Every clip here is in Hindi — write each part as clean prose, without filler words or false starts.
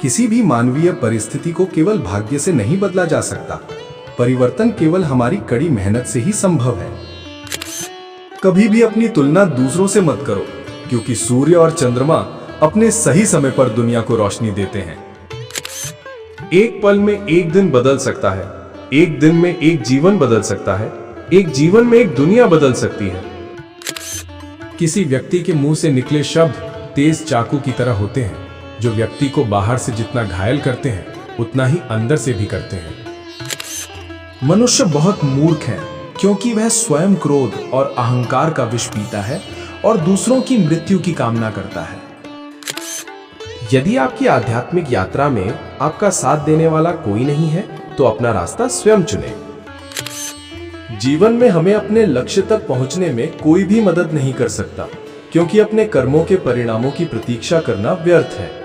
किसी भी मानवीय परिस्थिति को केवल भाग्य से नहीं बदला जा सकता। परिवर्तन केवल हमारी कड़ी मेहनत से ही संभव है। कभी भी अपनी तुलना दूसरों से मत करो, क्योंकि सूर्य और चंद्रमा अपने सही समय पर दुनिया को रोशनी देते हैं। एक पल में एक दिन बदल सकता है, एक दिन में एक जीवन बदल सकता है, एक जीवन में एक दुनिया बदल सकती है। किसी व्यक्ति के मुंह से निकले शब्द तेज चाकू की तरह होते हैं, जो व्यक्ति को बाहर से जितना घायल करते हैं उतना ही अंदर से भी करते हैं। मनुष्य बहुत मूर्ख है, क्योंकि वह स्वयं क्रोध और अहंकार का विष पीता है और दूसरों की मृत्यु की कामना करता है। यदि आपकी आध्यात्मिक यात्रा में आपका साथ देने वाला कोई नहीं है, तो अपना रास्ता स्वयं चुनें। जीवन में हमें अपने लक्ष्य तक पहुंचने में कोई भी मदद नहीं कर सकता, क्योंकि अपने कर्मों के परिणामों की प्रतीक्षा करना व्यर्थ है।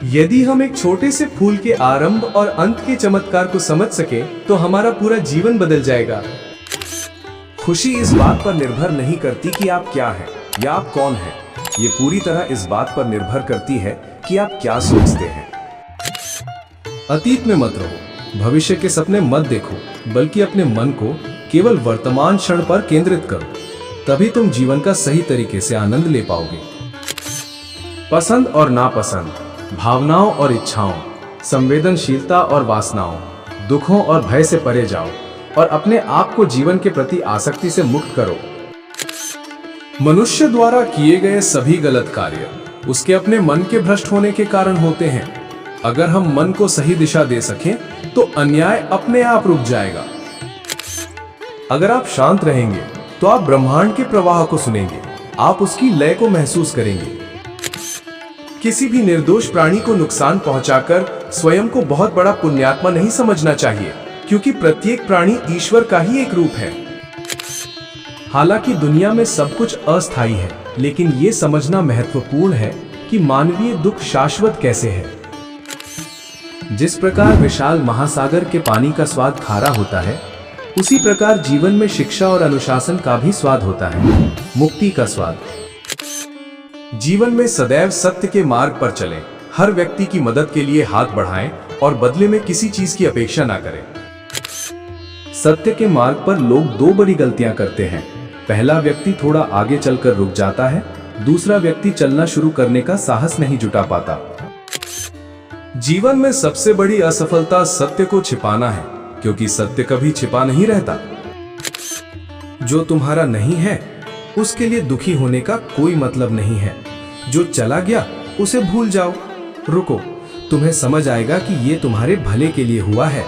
यदि हम एक छोटे से फूल के आरंभ और अंत के चमत्कार को समझ सके, तो हमारा पूरा जीवन बदल जाएगा। खुशी इस बात पर निर्भर नहीं करती कि आप क्या हैं या आप कौन हैं। ये पूरी तरह इस बात पर निर्भर करती है कि आप क्या सोचते हैं। अतीत में मत रहो, भविष्य के सपने मत देखो, बल्कि अपने मन को केवल वर्तमान क्षण पर केंद्रित करो। तभी तुम जीवन का सही तरीके से आनंद ले पाओगे। पसंद और नापसंद, भावनाओं और इच्छाओं, संवेदनशीलता और वासनाओं, दुखों और भय से परे जाओ और अपने आप को जीवन के प्रति आसक्ति से मुक्त करो। मनुष्य द्वारा किए गए सभी गलत कार्य उसके अपने मन के भ्रष्ट होने के कारण होते हैं। अगर हम मन को सही दिशा दे सकें, तो अन्याय अपने आप रुक जाएगा। अगर आप शांत रहेंगे, तो आप ब्रह्मांड के प्रवाह को सुनेंगे, आप उसकी लय को महसूस करेंगे। किसी भी निर्दोष प्राणी को नुकसान पहुंचाकर स्वयं को बहुत बड़ा पुण्यात्मा नहीं समझना चाहिए, क्योंकि प्रत्येक प्राणी ईश्वर का ही एक रूप है। हालांकि दुनिया में सब कुछ अस्थायी है, लेकिन ये समझना महत्वपूर्ण है कि मानवीय दुख शाश्वत कैसे है। जिस प्रकार विशाल महासागर के पानी का स्वाद खारा होता है, उसी प्रकार जीवन में शिक्षा और अनुशासन का भी स्वाद होता है, मुक्ति का स्वाद। जीवन में सदैव सत्य के मार्ग पर चलें, हर व्यक्ति की मदद के लिए हाथ बढ़ाएं और बदले में किसी चीज की अपेक्षा ना करें। सत्य के मार्ग पर लोग दो बड़ी गलतियां करते हैं। पहला व्यक्ति थोड़ा आगे चलकर रुक जाता है, दूसरा व्यक्ति चलना शुरू करने का साहस नहीं जुटा पाता। जीवन में सबसे बड़ी असफलता सत्य को छिपाना है, क्योंकि सत्य कभी छिपा नहीं रहता। जो तुम्हारा नहीं है, उसके लिए दुखी होने का कोई मतलब नहीं है। जो चला गया उसे भूल जाओ। रुको, तुम्हें समझ आएगा कि ये तुम्हारे भले के लिए हुआ है।